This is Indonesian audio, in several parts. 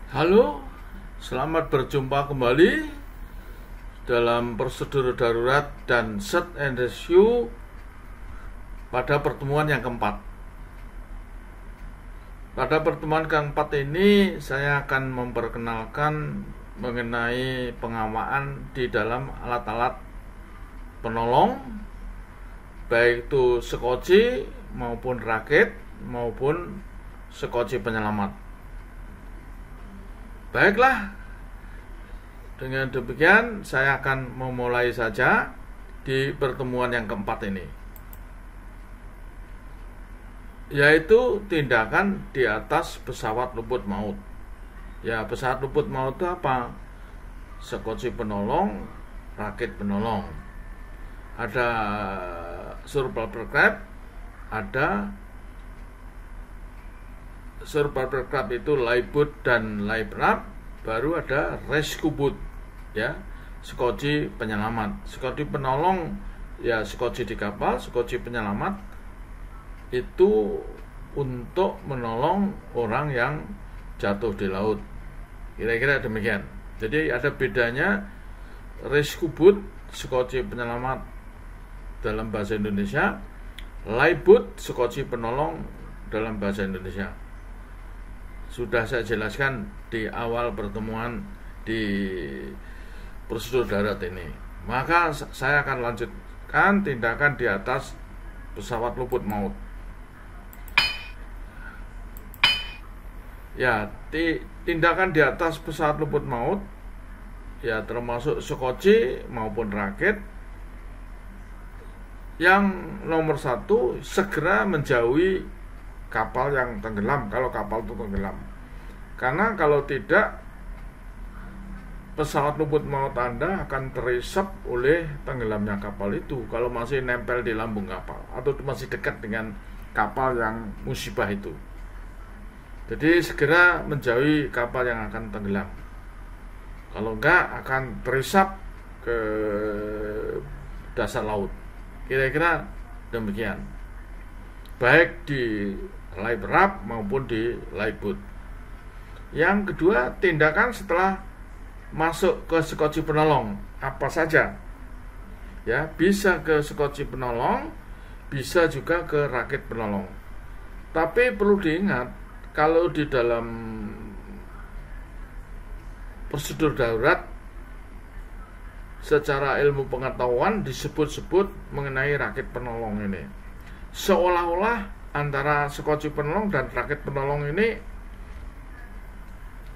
Halo, selamat berjumpa kembali dalam prosedur darurat dan search and rescue pada pertemuan yang keempat. Pada pertemuan keempat ini saya akan memperkenalkan mengenai pengamaan di dalam alat-alat penolong, baik itu sekoci maupun rakit maupun sekoci penyelamat. Baiklah, dengan demikian saya akan memulai saja di pertemuan yang keempat ini, yaitu tindakan di atas pesawat luput maut. Ya, pesawat luput maut itu apa? Sekoci penolong, rakit penolong. Ada survival craft, ada survival craft itu life boat dan life raft, baru ada rescue boat, ya, sekoci penyelamat. Sekoci penolong ya sekoci di kapal, sekoci penyelamat itu untuk menolong orang yang jatuh di laut. Kira-kira demikian. Jadi ada bedanya rescue boat, sekoci penyelamat dalam bahasa Indonesia, life boat, sekoci penolong dalam bahasa Indonesia. Sudah saya jelaskan di awal pertemuan di prosedur darat ini. Maka saya akan lanjutkan tindakan di atas pesawat luput maut. Ya, tindakan di atas pesawat luput maut ya termasuk sekoci maupun rakit. Yang nomor satu, segera menjauhi kapal yang tenggelam, kalau kapal itu tenggelam. Karena kalau tidak, pesawat luput maut Anda akan terisap oleh tenggelamnya kapal itu kalau masih nempel di lambung kapal atau masih dekat dengan kapal yang musibah itu. Jadi segera menjauhi kapal yang akan tenggelam. Kalau enggak akan terisap ke dasar laut. Kira-kira demikian. Baik di life raft maupun di life boat. Yang kedua, tindakan setelah masuk ke sekoci penolong apa saja? Ya, bisa ke sekoci penolong, bisa juga ke rakit penolong. Tapi perlu diingat, kalau di dalam prosedur darurat secara ilmu pengetahuan disebut-sebut mengenai rakit penolong ini, seolah-olah antara sekoci penolong dan rakit penolong ini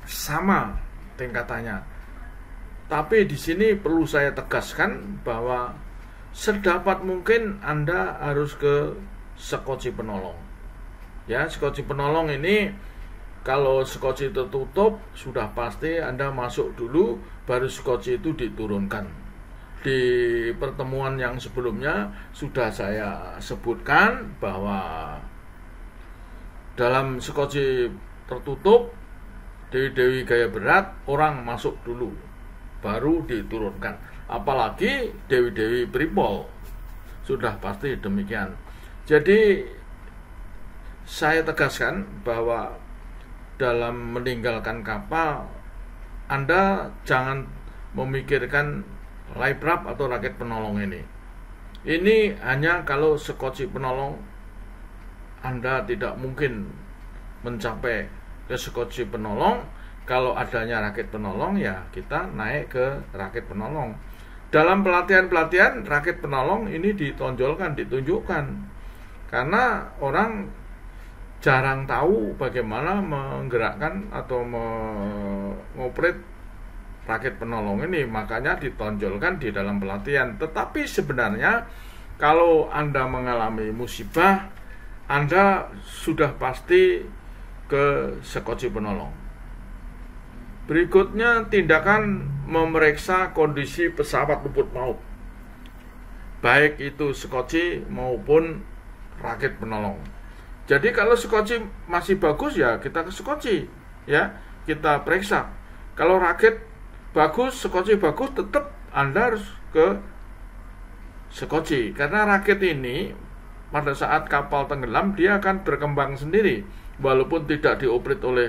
sama tingkatannya. Tapi di sini perlu saya tegaskan bahwa sedapat mungkin Anda harus ke sekoci penolong. Ya, sekoci penolong ini kalau sekoci tertutup sudah pasti Anda masuk dulu, baru sekoci itu diturunkan. Di pertemuan yang sebelumnya sudah saya sebutkan bahwa dalam sekoci tertutup dewi-dewi gaya berat orang masuk dulu baru diturunkan, apalagi dewi-dewi pripol sudah pasti demikian. Jadi saya tegaskan bahwa dalam meninggalkan kapal Anda jangan memikirkan life raft atau rakit penolong ini. Ini hanya kalau sekoci penolong Anda tidak mungkin mencapai ke sekoci penolong. Kalau adanya rakit penolong ya kita naik ke rakit penolong. Dalam pelatihan-pelatihan rakit penolong ini ditonjolkan, ditunjukkan. Karena orang jarang tahu bagaimana menggerakkan atau mengoperate rakit penolong ini, makanya ditonjolkan di dalam pelatihan. Tetapi sebenarnya kalau Anda mengalami musibah, Anda sudah pasti ke sekoci penolong. Berikutnya, tindakan memeriksa kondisi pesawat luput maut, baik itu sekoci maupun rakit penolong. Jadi kalau sekoci masih bagus ya kita ke sekoci, ya kita periksa. Kalau rakit bagus, sekoci bagus, tetap Anda harus ke sekoci. Karena rakit ini pada saat kapal tenggelam dia akan berkembang sendiri walaupun tidak dioperate oleh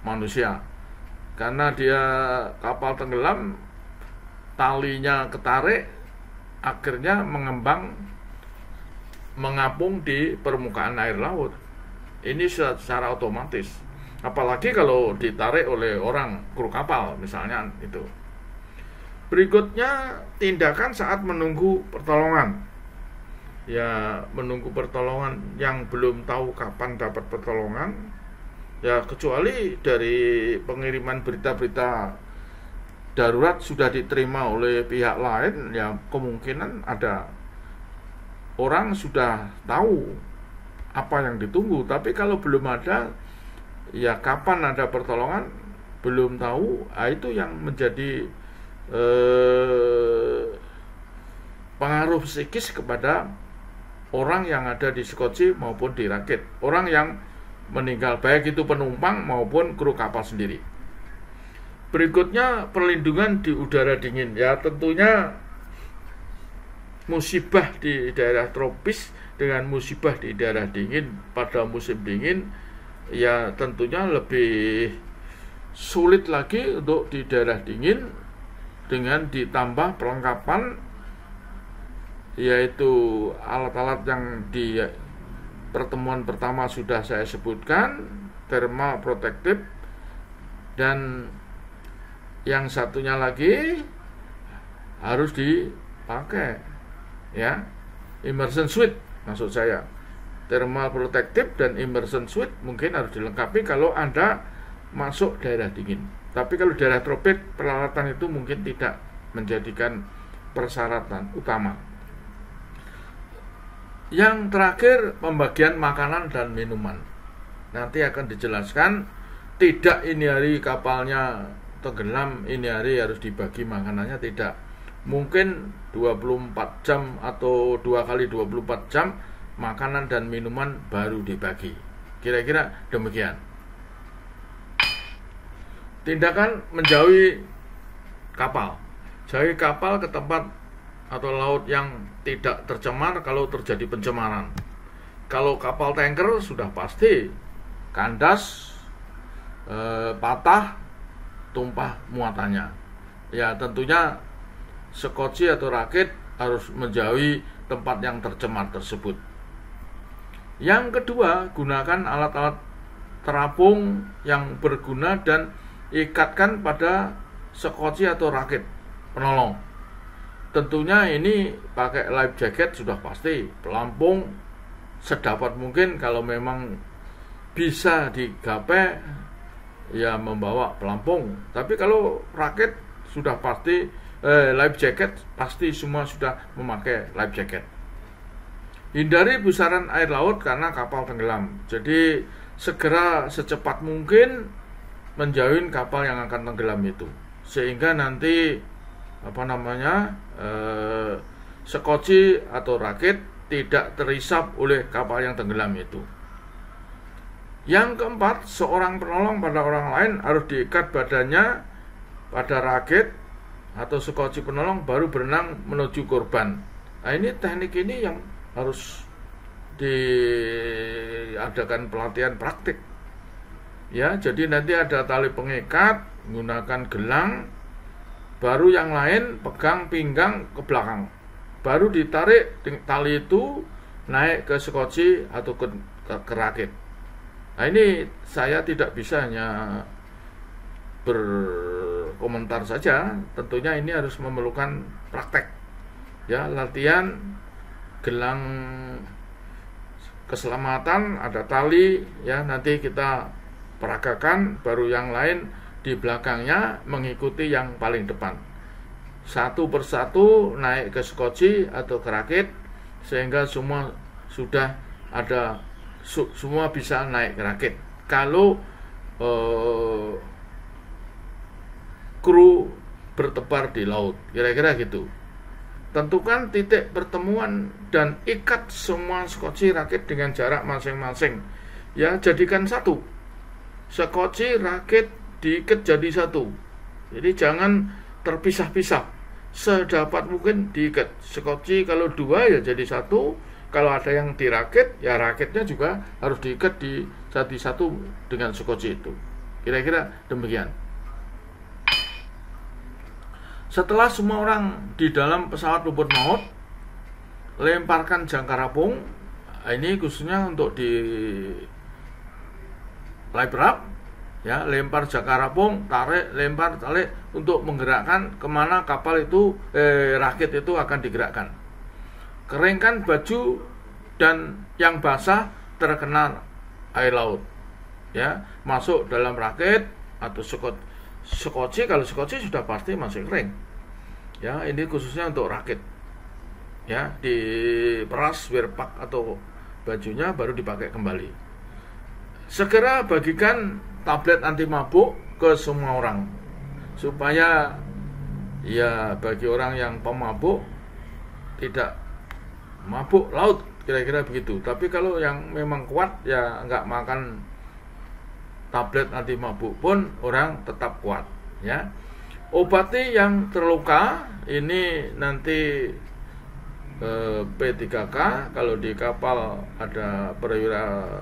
manusia. karena dia kapal tenggelam, talinya ketarik, akhirnya mengapung di permukaan air laut. Ini secara otomatis, apalagi kalau ditarik oleh orang kru kapal misalnya itu. Berikutnya, tindakan saat menunggu pertolongan. Ya, menunggu pertolongan yang belum tahu kapan dapat pertolongan, ya kecuali dari pengiriman berita-berita darurat sudah diterima oleh pihak lain, ya kemungkinan ada orang sudah tahu apa yang ditunggu. Tapi kalau belum ada, ya kapan ada pertolongan belum tahu, itu yang menjadi pengaruh psikis kepada orang yang ada di skoci maupun di rakit, orang yang meninggal, baik itu penumpang maupun kru kapal sendiri. Berikutnya, perlindungan di udara dingin. Ya tentunya musibah di daerah tropis dengan musibah di daerah dingin pada musim dingin, ya tentunya lebih sulit lagi untuk di daerah dingin, dengan ditambah perlengkapan, yaitu alat-alat yang di pertemuan pertama sudah saya sebutkan, thermal protective, dan yang satunya lagi harus dipakai, ya, immersion suit maksud saya. Thermal protective dan immersion suit mungkin harus dilengkapi kalau Anda masuk daerah dingin. Tapi kalau daerah tropik, peralatan itu mungkin tidak menjadikan persyaratan utama. Yang terakhir, pembagian makanan dan minuman. Nanti akan dijelaskan, tidak ini hari kapalnya tenggelam, ini hari harus dibagi makanannya, tidak. Mungkin 24 jam atau 2 kali 24 jam makanan dan minuman baru dibagi. Kira-kira demikian. Tindakan menjauhi kapal. Jauhi kapal ke tempat atau laut yang tidak tercemar kalau terjadi pencemaran. Kalau kapal tanker sudah pasti kandas, patah, tumpah muatannya. Ya tentunya skoci atau rakit harus menjauhi tempat yang tercemar tersebut. Yang kedua, gunakan alat-alat terapung yang berguna dan ikatkan pada skoci atau rakit penolong. Tentunya ini pakai life jacket sudah pasti, pelampung sedapat mungkin, kalau memang bisa digapai ya membawa pelampung. Tapi kalau rakit sudah pasti life jacket, pasti semua sudah memakai life jacket. Hindari pusaran air laut karena kapal tenggelam. Jadi segera secepat mungkin menjauhin kapal yang akan tenggelam itu, sehingga nanti skoci atau rakit tidak terisap oleh kapal yang tenggelam itu. Yang keempat, seorang penolong pada orang lain harus diikat badannya pada rakit atau skoci penolong baru berenang menuju korban. Nah, ini teknik ini yang harus diadakan pelatihan praktik. Ya, jadi nanti ada tali pengikat, menggunakan gelang, baru yang lain pegang pinggang ke belakang, baru ditarik tali itu naik ke skoci atau ke rakit. Nah, ini saya tidak bisa hanya berkomentar saja, tentunya ini harus memerlukan praktek. Ya, latihan gelang keselamatan, ada tali, ya nanti kita peragakan, baru yang lain di belakangnya mengikuti yang paling depan. Satu persatu naik ke skoci atau ke rakit, sehingga semua sudah ada, semua bisa naik ke rakit. Kalau kru bertebar di laut, kira-kira gitu. Tentukan titik pertemuan dan ikat semua skoci rakit dengan jarak masing-masing. Ya, jadikan satu. Skoci rakit diikat jadi satu. Jadi jangan terpisah-pisah. Sedapat mungkin diikat. Skoci kalau dua ya jadi satu. Kalau ada yang dirakit, ya rakitnya juga harus diikat di jadi satu dengan skoci itu. Kira-kira demikian. Setelah semua orang di dalam pesawat rumput maut, lemparkan jangkar apung. Ini khususnya untuk di live wrap, ya, lempar jangkar apung, tarik, lempar, tarik untuk menggerakkan kemana kapal itu, rakit itu akan digerakkan. Keringkan baju dan yang basah terkena air laut, ya, masuk dalam rakit atau skoci. Kalau skoci sudah pasti masih kering, ya. Ini khususnya untuk rakit, ya, diperas wirpak atau bajunya baru dipakai kembali. Segera bagikan tablet anti mabuk ke semua orang, supaya ya bagi orang yang pemabuk tidak mabuk laut, kira-kira begitu. Tapi kalau yang memang kuat ya nggak makan tablet anti mabuk pun orang tetap kuat, ya. Obati yang terluka ini nanti P3K. Kalau di kapal ada perwira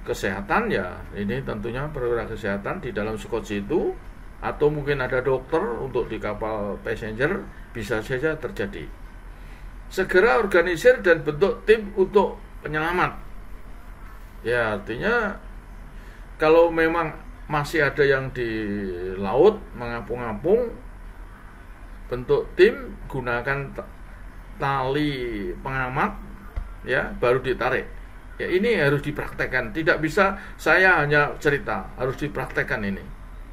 kesehatan, ya ini tentunya perwira kesehatan di dalam skoci itu, atau mungkin ada dokter untuk di kapal passenger, bisa saja terjadi. Segera organisir dan bentuk tim untuk penyelamat, ya. Artinya kalau memang masih ada yang di laut mengapung-apung, bentuk tim, gunakan tali pengamat, ya, baru ditarik. Ya, ini harus dipraktekkan. Tidak bisa saya hanya cerita, harus dipraktekkan ini,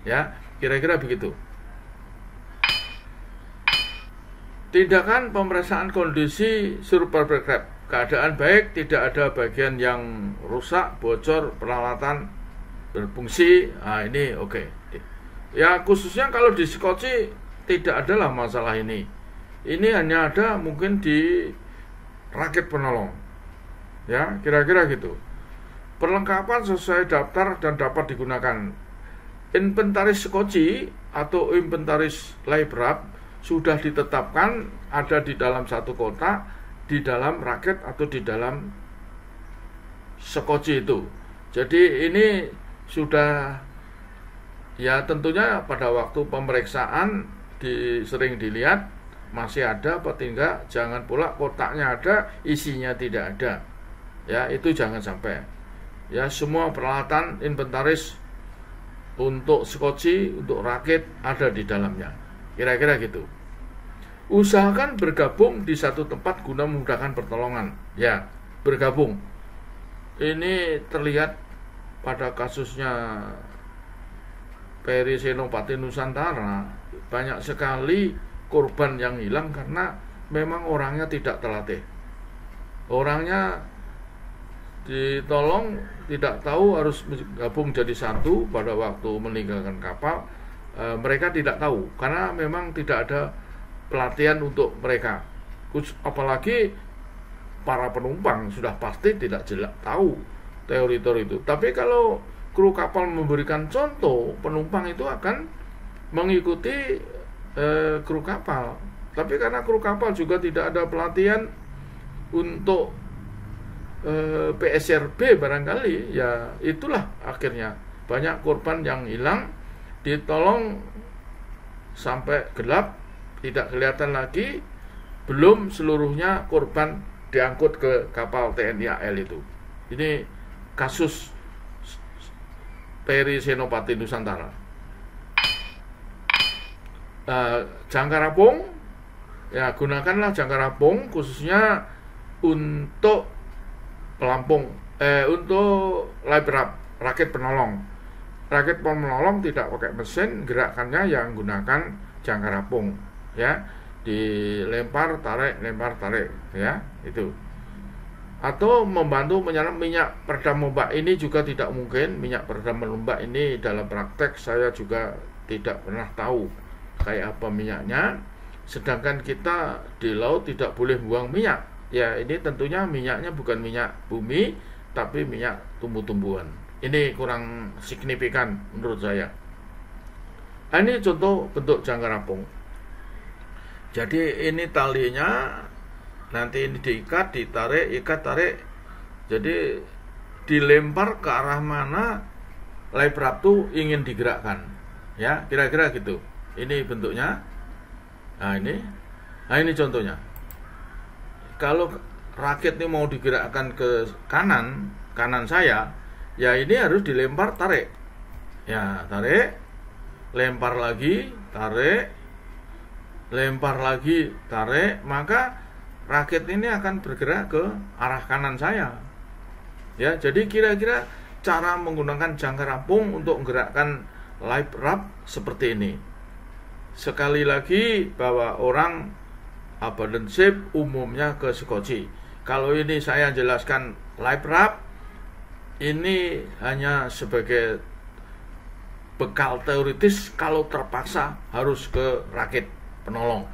ya, kira-kira begitu. Tindakan pemeriksaan kondisi survival craft. Keadaan baik, tidak ada bagian yang rusak, bocor, peralatan berfungsi. Nah, ini oke. Ya, khususnya kalau di skoci tidak adalah masalah ini. Ini hanya ada mungkin di rakit penolong, ya, kira-kira gitu. Perlengkapan sesuai daftar dan dapat digunakan. Inventaris skoci atau inventaris live wrap sudah ditetapkan ada di dalam satu kotak, di dalam rakit atau di dalam skoci itu. Jadi ini sudah, ya, tentunya pada waktu pemeriksaan sering dilihat masih ada apa tidak. Jangan pula kotaknya ada, isinya tidak ada, ya, itu jangan sampai. Ya, semua peralatan inventaris untuk skoci, untuk rakit ada di dalamnya, kira-kira gitu. Usahakan bergabung di satu tempat guna memudahkan pertolongan, ya, bergabung. Ini terlihat pada kasusnya Peri Senopati Nusantara, banyak sekali korban yang hilang karena memang orangnya tidak terlatih. Orangnya ditolong tidak tahu harus gabung jadi satu pada waktu meninggalkan kapal. Mereka tidak tahu karena memang tidak ada pelatihan untuk mereka. Apalagi para penumpang sudah pasti tidak jelas tahu teori-teori itu. Tapi kalau kru kapal memberikan contoh, penumpang itu akan mengikuti kru kapal. Tapi karena kru kapal juga tidak ada pelatihan untuk PSRB barangkali, ya itulah akhirnya banyak korban yang hilang, ditolong sampai gelap, tidak kelihatan lagi, belum seluruhnya korban diangkut ke kapal TNI AL itu. Ini kasus Peri Senopati Nusantara. Jangkar apung, ya, gunakanlah jangkar apung khususnya untuk pelampung, untuk live wrap, rakit penolong. Rakit penolong tidak pakai mesin, gerakannya yang gunakan jangkar apung, ya, dilempar tarik, lempar tarik, ya, itu. Atau membantu menyelam minyak peredam ombak. Ini juga tidak mungkin. Minyak peredam ombak ini dalam praktek saya juga tidak pernah tahu kayak apa minyaknya. Sedangkan kita di laut tidak boleh buang minyak. Ya, ini tentunya minyaknya bukan minyak bumi, tapi minyak tumbuh-tumbuhan. Ini kurang signifikan menurut saya. Ini contoh bentuk jangkar apung. Jadi ini talinya, nanti ini diikat, ditarik, ikat, tarik. Jadi dilempar ke arah mana live wrap itu ingin digerakkan. Ya, kira-kira gitu. Ini bentuknya. Nah ini contohnya. Kalau rakit ini mau digerakkan ke kanan saya, ya ini harus dilempar, tarik. Ya, tarik, lempar lagi, tarik, lempar lagi, tarik, maka rakit ini akan bergerak ke arah kanan saya. Ya, jadi kira-kira cara menggunakan jangkar apung untuk menggerakkan live wrap seperti ini. Sekali lagi, bahwa orang abundant shape umumnya ke skoci. Kalau ini saya jelaskan live wrap, ini hanya sebagai bekal teoritis kalau terpaksa harus ke rakit penolong.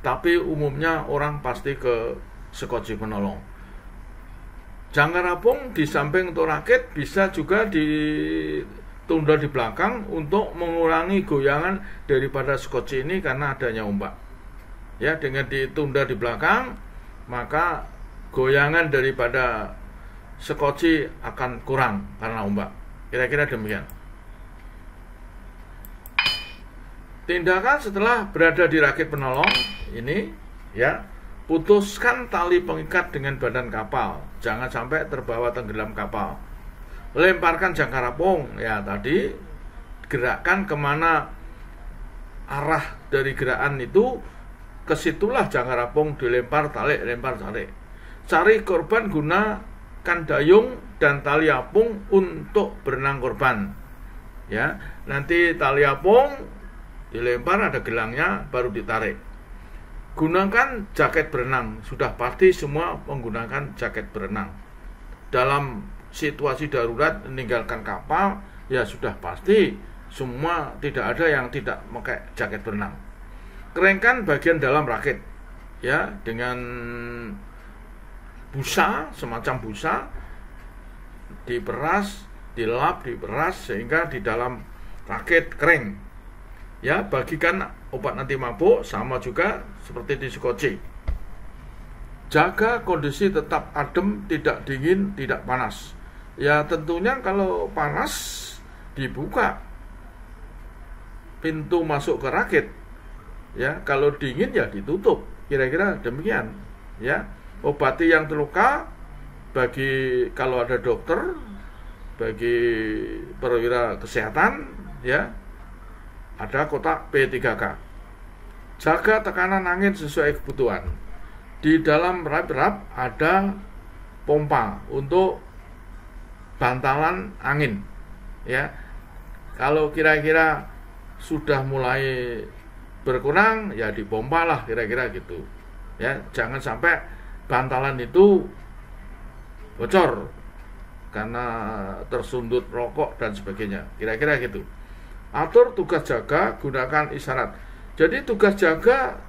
Tapi umumnya orang pasti ke skoci penolong. Jangkar apung di samping untuk rakit bisa juga ditunda di belakang untuk mengurangi goyangan daripada skoci ini karena adanya ombak. Ya, dengan ditunda di belakang, maka goyangan daripada skoci akan kurang karena ombak. Kira-kira demikian. Tindakan setelah berada di rakit penolong ini, ya, putuskan tali pengikat dengan badan kapal, jangan sampai terbawa tenggelam kapal. Lemparkan jangkar apung, ya tadi gerakkan kemana arah dari gerakan itu, kesitulah jangkar apung dilempar, tarik, lempar, tarik. Cari korban, gunakan dayung dan tali apung untuk berenang korban. Ya, nanti tali apung dilempar, ada gelangnya, baru ditarik. Gunakan jaket berenang, sudah pasti semua menggunakan jaket berenang. Dalam situasi darurat meninggalkan kapal, ya sudah pasti semua, tidak ada yang tidak pakai jaket berenang. Keringkan bagian dalam rakit, ya, dengan busa, semacam busa, diperas, dilap, diperas sehingga di dalam rakit kering. Ya, bagikan obat anti mabuk, sama juga seperti di skoci. Jaga kondisi tetap adem, tidak dingin, tidak panas. Ya tentunya kalau panas dibuka pintu masuk ke rakit. Ya, kalau dingin ya ditutup. Kira-kira demikian. Ya, obati yang terluka, bagi kalau ada dokter, bagi perwira kesehatan, ya, ada kotak P3K. Jaga tekanan angin sesuai kebutuhan. Di dalam live wrap ada pompa untuk bantalan angin. Ya, kalau kira-kira sudah mulai berkurang, ya dipompa lah, kira-kira gitu. Ya, jangan sampai bantalan itu bocor karena tersundut rokok dan sebagainya. Kira-kira gitu. Atur tugas jaga, gunakan isyarat. Jadi tugas jaga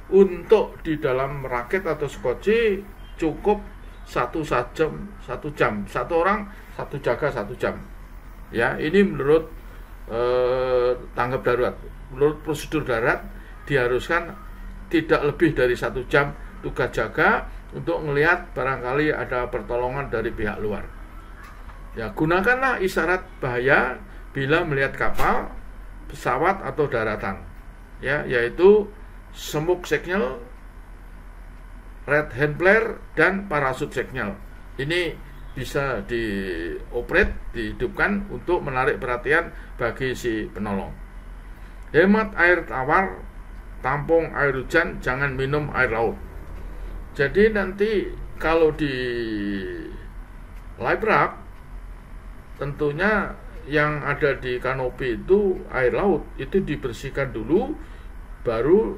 untuk di dalam rakit atau skoci cukup satu jam. Satu orang, satu jaga 1 jam. Ya, ini menurut tanggap darurat. Menurut prosedur darat diharuskan tidak lebih dari 1 jam tugas jaga untuk melihat barangkali ada pertolongan dari pihak luar. Ya, gunakanlah isyarat bahaya bila melihat kapal, pesawat atau daratan, ya, yaitu smoke signal, red hand flare, dan parachute signal. Ini bisa dioperate, dihidupkan untuk menarik perhatian bagi si penolong. Hemat air tawar, tampung air hujan, jangan minum air laut. Jadi nanti kalau di live wrap, tentunya yang ada di kanopi itu air laut, itu dibersihkan dulu, baru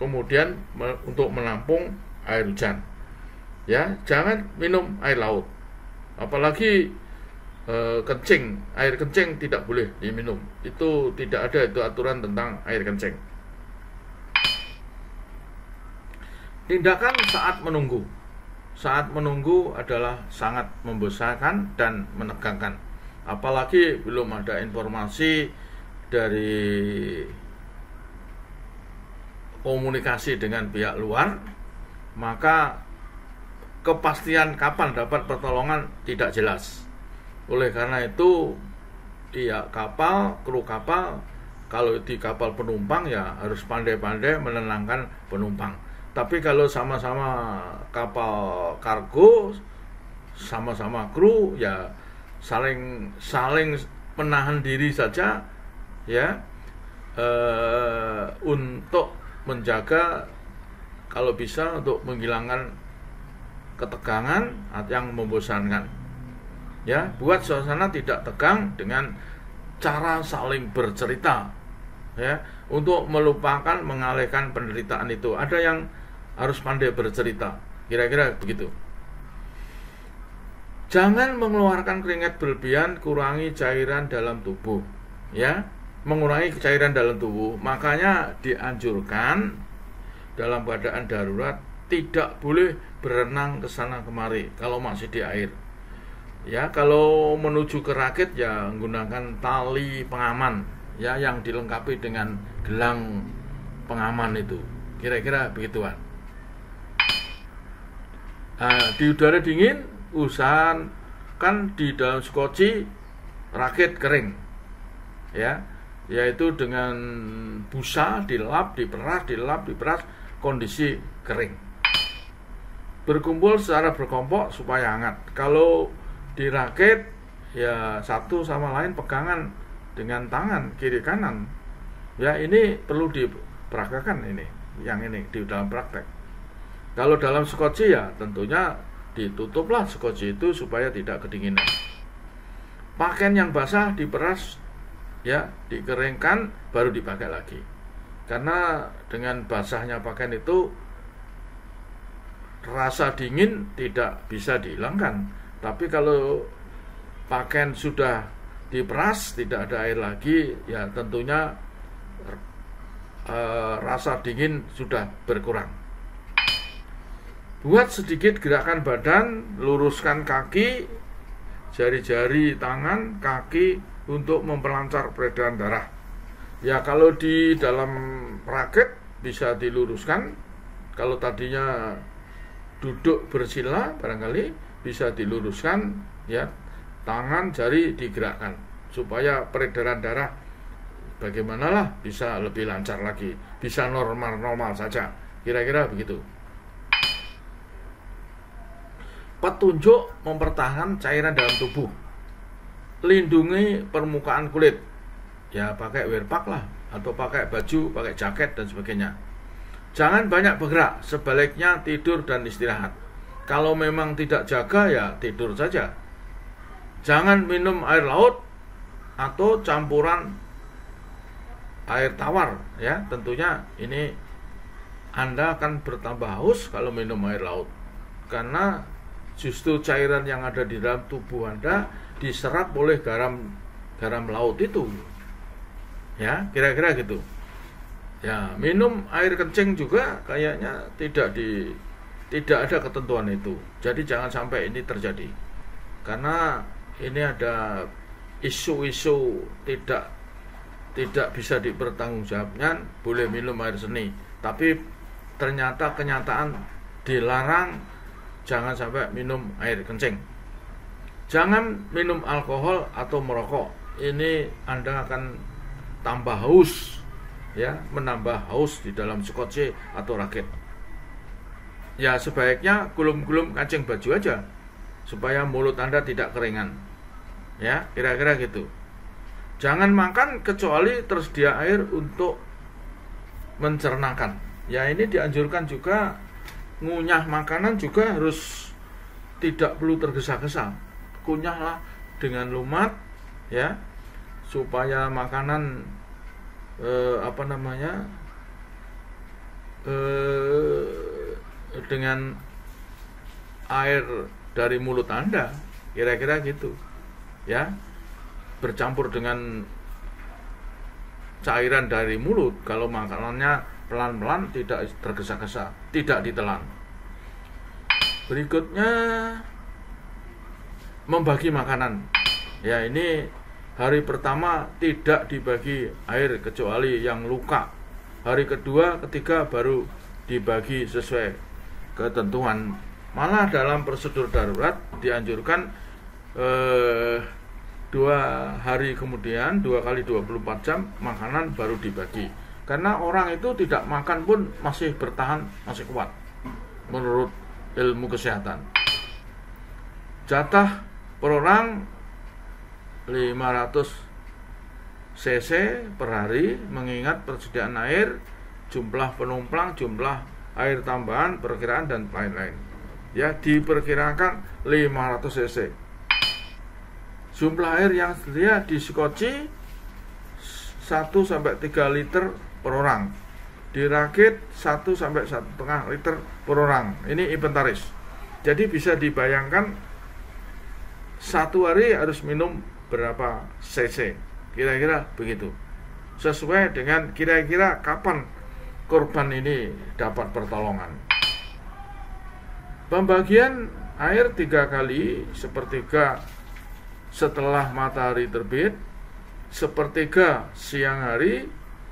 kemudian untuk menampung air hujan. Ya, jangan minum air laut, apalagi kencing, air kencing tidak boleh diminum. Itu tidak ada itu aturan tentang air kencing. Tindakan saat menunggu. Saat menunggu adalah sangat membosankan dan menegangkan. Apalagi belum ada informasi dari komunikasi dengan pihak luar, maka kepastian kapan dapat pertolongan tidak jelas. Oleh karena itu, pihak kapal, kru kapal Kalau di kapal penumpang ya harus pandai-pandai menenangkan penumpang. Tapi kalau sama-sama kapal kargo, sama-sama kru ya saling menahan diri saja ya, untuk menjaga, kalau bisa untuk menghilangkan ketegangan yang membosankan. Ya, buat suasana tidak tegang dengan cara saling bercerita. Ya, untuk melupakan, mengalihkan penderitaan itu. Ada yang harus pandai bercerita. Kira-kira begitu. Jangan mengeluarkan keringat berlebihan, kurangi cairan dalam tubuh. Ya, mengurangi cairan dalam tubuh. Makanya dianjurkan dalam keadaan darurat tidak boleh berenang ke sana kemari kalau masih di air. Ya, kalau menuju ke rakit ya menggunakan tali pengaman ya, yang dilengkapi dengan gelang pengaman itu. Kira-kira begituan. Nah, di udara dingin usahakan di dalam skoci rakit kering. Ya, yaitu dengan busa dilap, diperas, kondisi kering. Berkumpul secara berkelompok supaya hangat. Kalau dirakit ya satu sama lain pegangan dengan tangan kiri kanan. Ya, ini perlu dipraktekkan ini, yang ini di dalam praktek. Kalau dalam skoci ya tentunya ditutuplah skoci itu supaya tidak kedinginan. Pakaian yang basah diperas ya, dikeringkan baru dipakai lagi. Karena dengan basahnya pakaian itu rasa dingin tidak bisa dihilangkan. Tapi kalau pakaian sudah diperas, tidak ada air lagi, ya tentunya rasa dingin sudah berkurang. Buat sedikit gerakan badan, luruskan kaki, jari-jari tangan, kaki untuk memperlancar peredaran darah. Ya, kalau di dalam rakit bisa diluruskan. Kalau tadinya duduk bersila barangkali bisa diluruskan ya, tangan jari digerakkan supaya peredaran darah bagaimanalah bisa lebih lancar lagi, bisa normal saja, kira-kira begitu. Petunjuk mempertahankan cairan dalam tubuh, lindungi permukaan kulit ya, pakai wearpack lah, atau pakai baju, pakai jaket dan sebagainya. Jangan banyak bergerak, sebaliknya tidur dan istirahat. Kalau memang tidak jaga ya tidur saja. Jangan minum air laut atau campuran air tawar ya, tentunya ini Anda akan bertambah haus kalau minum air laut. Karena justru cairan yang ada di dalam tubuh Anda diserap oleh garam laut itu. Ya, kira-kira gitu. Ya, minum air kencing juga kayaknya tidak ada ketentuan itu. Jadi jangan sampai ini terjadi. Karena ini ada isu-isu tidak bisa dipertanggungjawabkan, boleh minum air seni. Tapi ternyata kenyataan dilarang, jangan sampai minum air kencing. Jangan minum alkohol atau merokok. Ini Anda akan tambah haus ya, menambah haus di dalam skoci atau rakit. Ya, sebaiknya gulung-gulung kancing baju aja supaya mulut Anda tidak keringan. Ya, kira-kira gitu. Jangan makan kecuali tersedia air untuk mencernakan. Ya, ini dianjurkan juga. Ngunyah makanan juga harus tidak perlu tergesa-gesa. Kunyahlah dengan lumat ya, supaya makanan dengan air dari mulut Anda, kira-kira gitu ya, bercampur dengan cairan dari mulut. Kalau makanannya pelan-pelan, tidak tergesa-gesa, tidak ditelan. Berikutnya membagi makanan ya, ini hari pertama tidak dibagi air kecuali yang luka. Hari kedua, ketiga baru dibagi sesuai ketentuan. Malah dalam prosedur darurat dianjurkan 2 hari kemudian, 2 kali 24 jam makanan baru dibagi. Karena orang itu tidak makan pun masih bertahan, masih kuat menurut ilmu kesehatan. Jatah per orang 500 cc per hari, mengingat persediaan air, jumlah penumpang, jumlah air tambahan, perkiraan dan lain-lain. Ya, diperkirakan 500 cc. Jumlah air yang tersedia di Skocie 1-3 liter per orang. Dirakit 1-1,5 liter per orang. Ini inventaris. Jadi bisa dibayangkan satu hari harus minum berapa cc. Kira-kira begitu. Sesuai dengan kira-kira kapan korban ini dapat pertolongan. Pembagian air 3 kali, sepertiga setelah matahari terbit, sepertiga siang hari,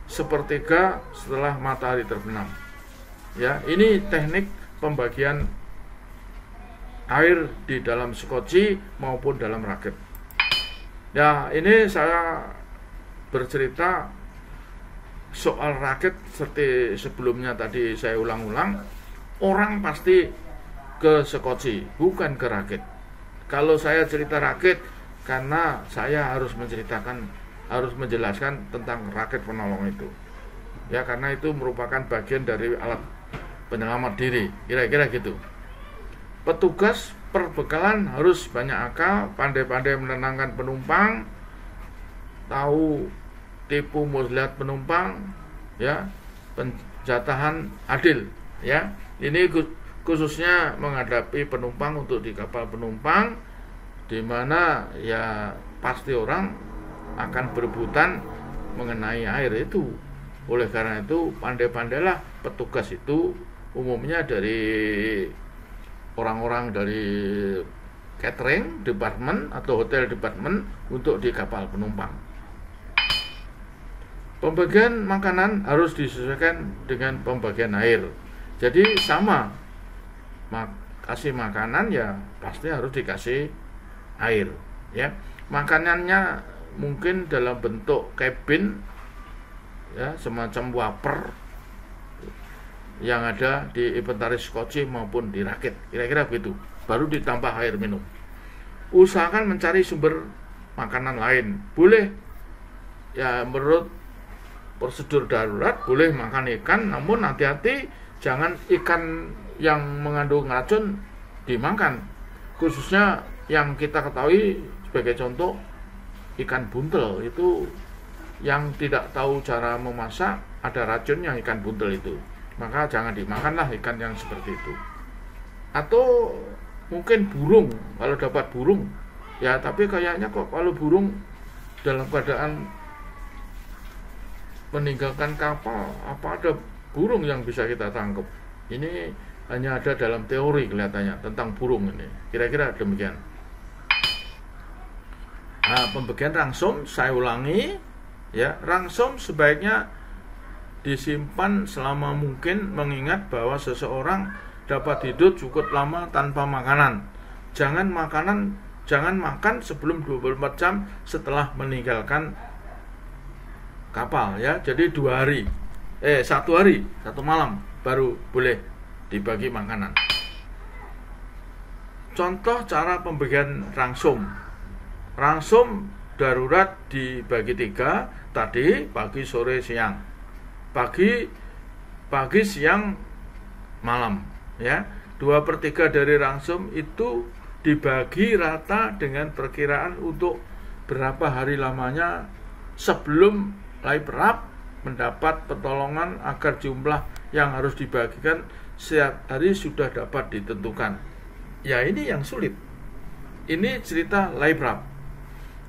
sepertiga setelah matahari terbenam. Ya, ini teknik pembagian air di dalam Skocie maupun dalam rakit. Ya, ini saya bercerita soal rakit seperti sebelumnya tadi saya ulang-ulang. Orang pasti ke Skocie, bukan ke rakit. Kalau saya cerita rakit, karena saya harus menjelaskan tentang rakit penolong itu. Ya, karena itu merupakan bagian dari alat penyelamat diri, kira-kira gitu. Petugas perbekalan harus banyak akal, pandai-pandai menenangkan penumpang, tahu tipu muslihat penumpang, ya, penjatahan adil, ya. Ini khususnya menghadapi penumpang untuk di kapal penumpang, di mana ya pasti orang akan berebutan mengenai air itu. Oleh karena itu, pandai-pandailah petugas itu, umumnya dari orang-orang dari catering department atau hotel department untuk di kapal penumpang. Pembagian makanan harus disesuaikan dengan pembagian air. Jadi sama, kasih makanan ya pasti harus dikasih air. Ya, makanannya mungkin dalam bentuk cabin, ya, semacam wafer yang ada di inventaris Skocie maupun di rakit, kira-kira begitu. Baru ditambah air minum. Usahakan mencari sumber makanan lain. Boleh, ya, menurut prosedur darurat boleh makan ikan, namun hati-hati jangan ikan yang mengandung racun dimakan. Khususnya yang kita ketahui sebagai contoh ikan buntel itu, yang tidak tahu cara memasak, ada racunnya ikan buntel itu. Maka jangan dimakanlah ikan yang seperti itu. Atau mungkin burung, kalau dapat burung, ya, tapi kayaknya kok kalau burung dalam keadaan meninggalkan kapal, apa ada burung yang bisa kita tangkap? Ini hanya ada dalam teori kelihatannya tentang burung ini. Kira-kira demikian. Nah, pembagian rangsum saya ulangi, ya, rangsum sebaiknya disimpan selama mungkin, mengingat bahwa seseorang dapat hidup cukup lama tanpa makanan. Jangan makan sebelum 24 jam setelah meninggalkan kapal, ya. Jadi 1 hari, 1 malam baru boleh dibagi makanan. Contoh cara pembagian rangsum. Rangsum darurat dibagi 3 tadi, pagi, sore, siang. Pagi, siang, malam, ya. 2/3 dari rangsum itu dibagi rata dengan perkiraan untuk berapa hari lamanya sebelum Laiprap mendapat pertolongan, agar jumlah yang harus dibagikan setiap hari sudah dapat ditentukan. Ya, ini yang sulit. Ini cerita Laiprap.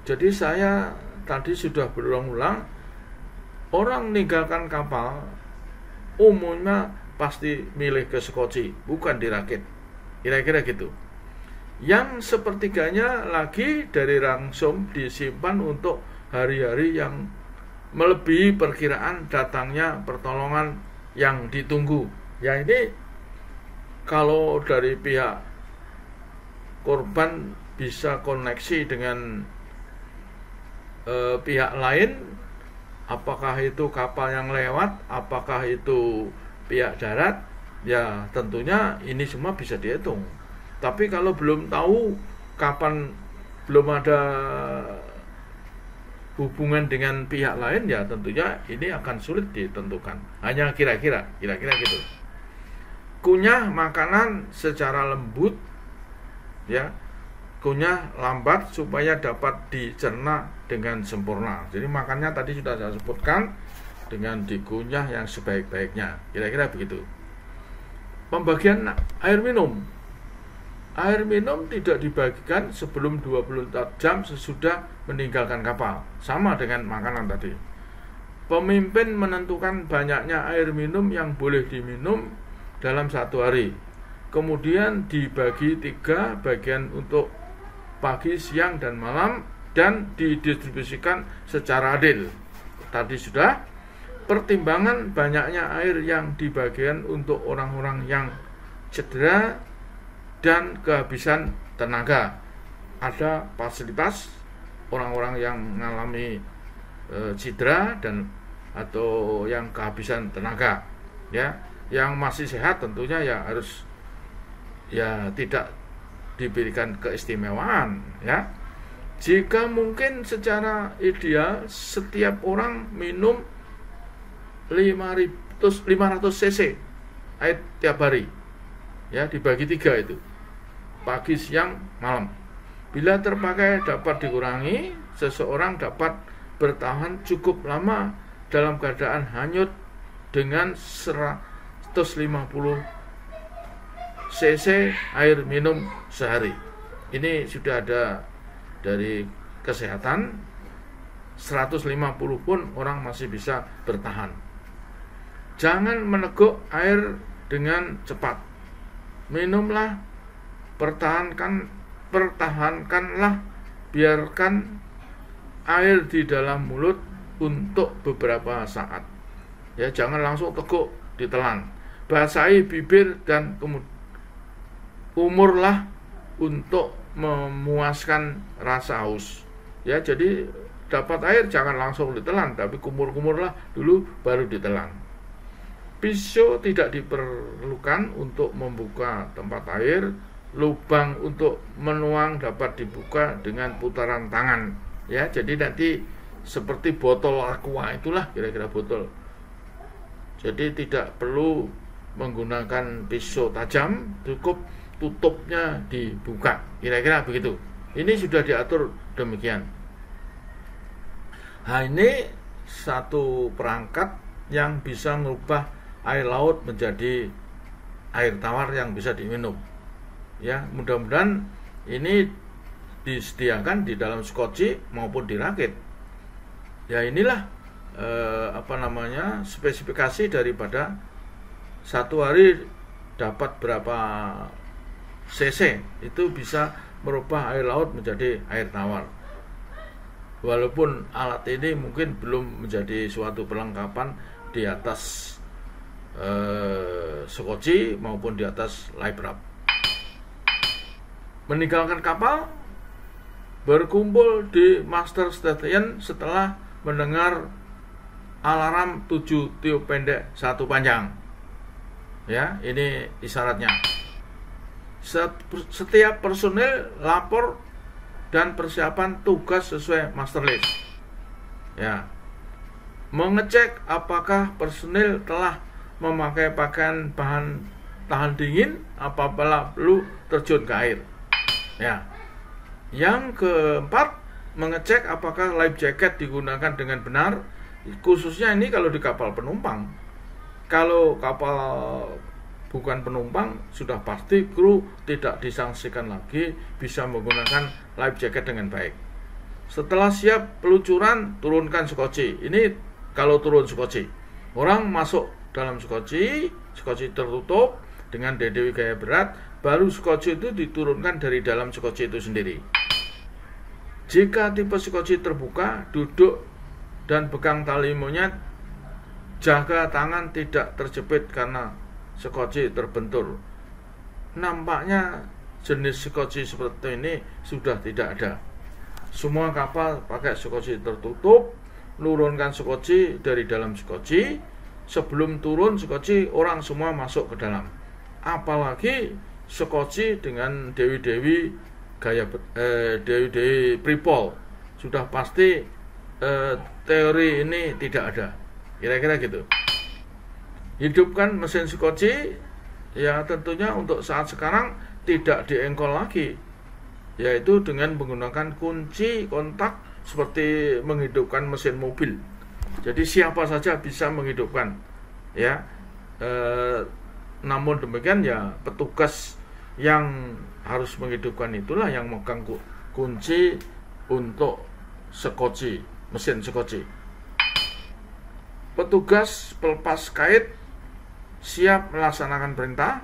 Jadi saya tadi sudah berulang-ulang, orang meninggalkan kapal umumnya pasti milih ke Skocie, bukan di rakit. Kira-kira gitu. Yang sepertiganya lagi dari rangsum disimpan untuk hari-hari yang melebihi perkiraan datangnya pertolongan yang ditunggu. Ya, ini kalau dari pihak korban bisa koneksi dengan pihak lain, apakah itu kapal yang lewat, apakah itu pihak darat, ya tentunya ini semua bisa dihitung. Tapi kalau belum tahu kapan, belum ada hubungan dengan pihak lain, ya tentunya ini akan sulit ditentukan. Hanya kira-kira gitu. Kunyah makanan secara lembut, ya, kunyah lambat supaya dapat dicerna dengan sempurna. Jadi makannya tadi sudah saya sebutkan, dengan dikunyah yang sebaik-baiknya. Kira-kira begitu. Pembagian air minum. Air minum tidak dibagikan sebelum 24 jam sesudah meninggalkan kapal. Sama dengan makanan tadi. Pemimpin menentukan banyaknya air minum yang boleh diminum dalam satu hari. Kemudian dibagi 3 bagian untuk pagi, siang, dan malam, dan didistribusikan secara adil. Tadi sudah. Pertimbangan banyaknya air yang dibagikan untuk orang-orang yang cedera dan kehabisan tenaga. Ada fasilitas orang-orang yang mengalami cedera dan atau yang kehabisan tenaga, ya. Yang masih sehat tentunya ya harus ya tidak diberikan keistimewaan, ya. Jika mungkin secara ideal setiap orang minum 500 cc air tiap hari, ya, dibagi 3 itu, pagi, siang, malam. Bila terpakai dapat dikurangi, seseorang dapat bertahan cukup lama dalam keadaan hanyut dengan 150 cc air minum sehari. Ini sudah ada dari kesehatan, 150 pun orang masih bisa bertahan. Jangan meneguk air dengan cepat. Minumlah, pertahankanlah, biarkan air di dalam mulut untuk beberapa saat. Ya, jangan langsung teguk, ditelan. Basahi bibir dan umurlah untuk memuaskan rasa haus. Ya, jadi dapat air jangan langsung ditelan, tapi kumur-kumurlah dulu baru ditelan. Pisau tidak diperlukan untuk membuka tempat air. Lubang untuk menuang dapat dibuka dengan putaran tangan. Ya, jadi nanti seperti botol aqua itulah kira-kira botol. Jadi tidak perlu menggunakan pisau tajam, cukup tutupnya dibuka. Kira-kira begitu. Ini sudah diatur demikian. Nah, ini satu perangkat yang bisa mengubah air laut menjadi air tawar yang bisa diminum. Ya, mudah-mudahan ini disediakan di dalam skoci maupun dirakit. Ya, inilah spesifikasi daripada satu hari dapat berapa cc, itu bisa merubah air laut menjadi air tawar. Walaupun alat ini mungkin belum menjadi suatu perlengkapan di atas skoci maupun di atas life raft. Meninggalkan kapal, berkumpul di master station setelah mendengar alarm 7 tiup pendek 1 panjang. Ya, ini isyaratnya. Setiap personil lapor dan persiapan tugas sesuai master list. Ya. Mengecek apakah personil telah memakai pakaian bahan tahan dingin apabila perlu terjun ke air. Ya. Yang keempat, mengecek apakah life jacket digunakan dengan benar, khususnya ini kalau di kapal penumpang. Kalau kapal bukan penumpang, sudah pasti kru tidak disangsikan lagi, bisa menggunakan life jacket dengan baik. Setelah siap peluncuran, turunkan skoci. Ini kalau turun skoci, orang masuk dalam skoci tertutup dengan DDW gaya berat, baru skoci itu diturunkan dari dalam skoci itu sendiri. Jika tipe skoci terbuka, duduk dan pegang tali monyet, jaga tangan tidak terjepit karena skoci terbentur. Nampaknya jenis skoci seperti ini sudah tidak ada. Semua kapal pakai sekoci tertutup, nurunkan sekoci dari dalam sekoci. Sebelum turun sekoci, orang semua masuk ke dalam. Apalagi sekoci dengan dewi-dewi dewi-dewi Pripol, sudah pasti teori ini tidak ada. Kira-kira gitu. Hidupkan mesin sekoci, ya tentunya untuk saat sekarang tidak diengkol lagi, yaitu dengan menggunakan kunci kontak seperti menghidupkan mesin mobil. Jadi siapa saja bisa menghidupkan, ya. Namun demikian ya petugas yang harus menghidupkan itulah yang megang kunci untuk sekoci, mesin sekoci. Petugas pelepas kait siap melaksanakan perintah.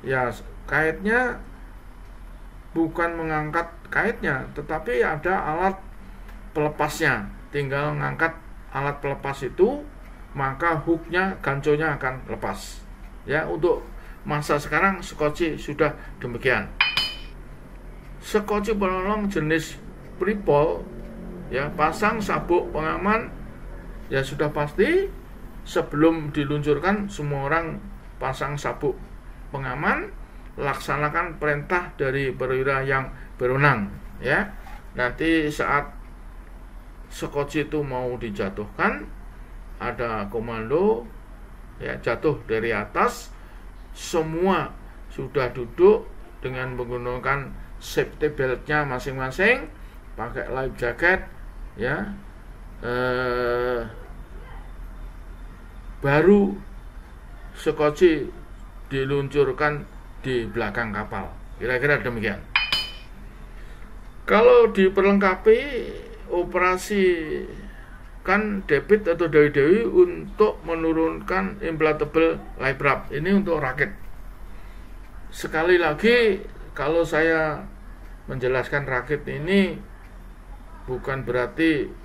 Ya, kaitnya bukan mengangkat kaitnya, tetapi ada alat pelepasnya. Tinggal mengangkat alat pelepas itu, maka hooknya, ganconya akan lepas. Ya, untuk masa sekarang sekoci sudah demikian. Sekoci penolong jenis Pripol, ya, pasang sabuk pengaman, ya sudah pasti. Sebelum diluncurkan, semua orang pasang sabuk pengaman, laksanakan perintah dari perwira yang berwenang, ya. Nanti saat sekoci itu mau dijatuhkan, ada komando, ya, jatuh dari atas. Semua sudah duduk dengan menggunakan safety beltnya masing-masing, pakai life jacket, ya. Baru sekoci diluncurkan di belakang kapal. Kira-kira demikian. Kalau diperlengkapi operasi kan debit atau dewi-dewi untuk menurunkan inflatable life raft. Ini untuk rakit. Sekali lagi, kalau saya menjelaskan rakit ini bukan berarti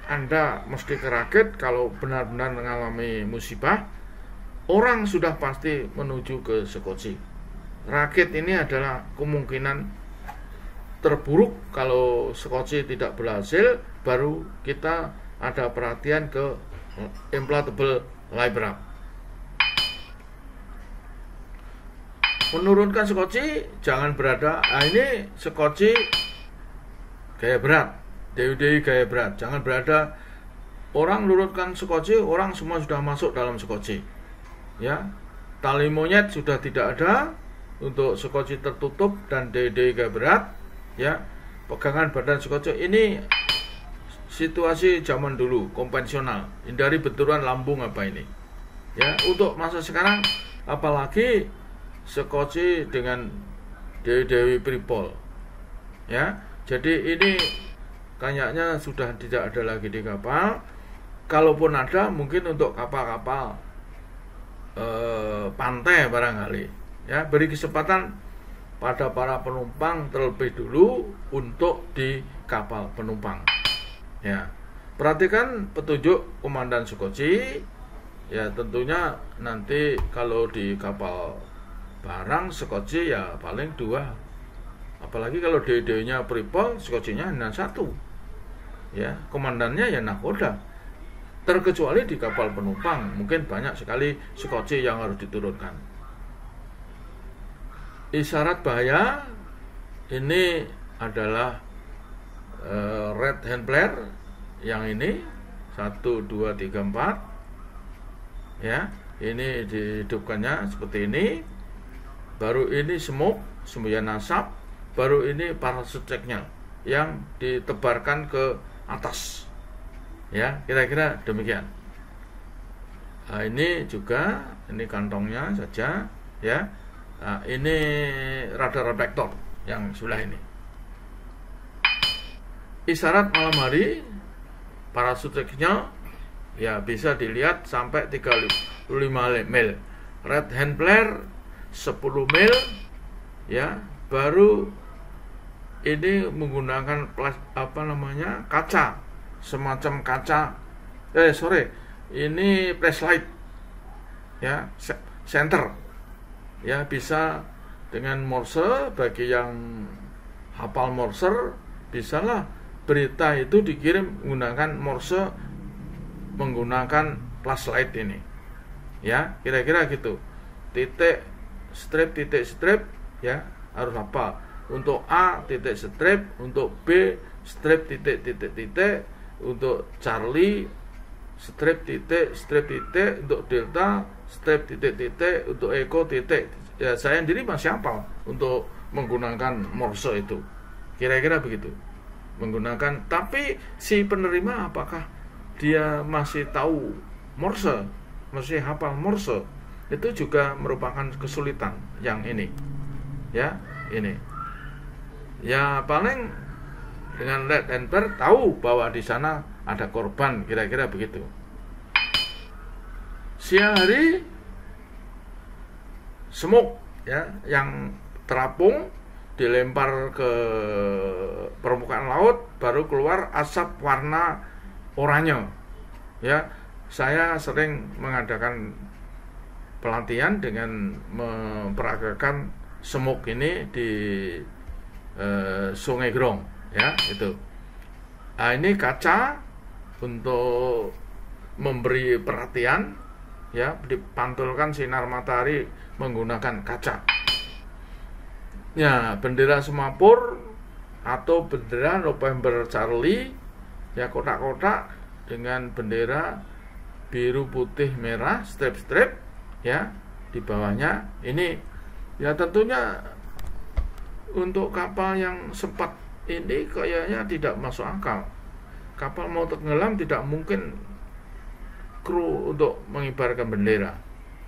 Anda mesti kerakit. Kalau benar-benar mengalami musibah, orang sudah pasti menuju ke sekoci. Rakit ini adalah kemungkinan terburuk. Kalau sekoci tidak berhasil, baru kita ada perhatian ke inflatable life raft. Menurunkan sekoci jangan berada. Ini sekoci gaya berat, dewi-dewi gaya berat, jangan berada. Orang nurunkan sekoci, orang semua sudah masuk dalam sekoci, ya. Tali monyet sudah tidak ada untuk sekoci tertutup dan dewi-dewi gaya berat, ya. Pegangan badan sekoci ini situasi zaman dulu konvensional, hindari benturan lambung apa ini, ya. Untuk masa sekarang, apalagi sekoci dengan dewi-dewi Pripol, ya. Jadi ini kayaknya sudah tidak ada lagi di kapal. Kalaupun ada, mungkin untuk kapal-kapal pantai barangkali, ya. Beri kesempatan pada para penumpang terlebih dulu untuk di kapal penumpang, ya. Perhatikan petunjuk komandan sekoci, ya. Tentunya nanti kalau di kapal barang sekoci ya paling 2. Apalagi kalau dewi-dewinya Pripol, skocinya hanya 1, ya. Komandannya ya nakoda. Terkecuali di kapal penumpang, mungkin banyak sekali sekoci yang harus diturunkan. Isyarat bahaya ini adalah red hand flare, yang ini 1, 2, 3, 4, ya. Ini dihidupkannya seperti ini. Baru ini smoke, semboyan asap. Baru ini parachute checknya yang ditebarkan ke atas, ya. Kira-kira demikian. Nah, ini juga, ini kantongnya saja, ya. Nah, ini radar reflektor yang sebelah ini. Isyarat malam hari, parachute checknya ya bisa dilihat sampai 35 mil. Red hand flare 10 mil, ya. Baru ini menggunakan kaca, semacam kaca, ini flashlight, ya, center, ya. Bisa dengan Morse, bagi yang hafal Morse, bisalah berita itu dikirim menggunakan Morse, menggunakan flashlight ini, ya kira-kira gitu. Titik strip ya harus apa, untuk A titik strip, untuk B strip titik, untuk Charlie strip titik, untuk Delta strip titik, untuk Echo titik. Ya saya sendiri masih hafal untuk menggunakan Morse itu, kira-kira begitu menggunakan. Tapi si penerima apakah dia masih tahu Morse, masih hafal Morse, itu juga merupakan kesulitan yang ini, ya ini ya paling dengan red and blur tahu bahwa di sana ada korban, kira-kira begitu. Siang hari smoke ya yang terapung dilempar ke permukaan laut, baru keluar asap warna oranye. Ya, saya sering mengadakan pelatihan dengan memperagakan smoke ini di Sungai Grong, ya itu. Nah, ini kaca untuk memberi perhatian, ya dipantulkan sinar matahari menggunakan kaca. Ya, bendera Semapur atau bendera November Charlie, ya kotak-kotak dengan bendera biru putih merah strip-strip, ya di bawahnya ini. Ya tentunya untuk kapal yang sempat ini kayaknya tidak masuk akal. Kapal mau tenggelam tidak mungkin kru untuk mengibarkan bendera,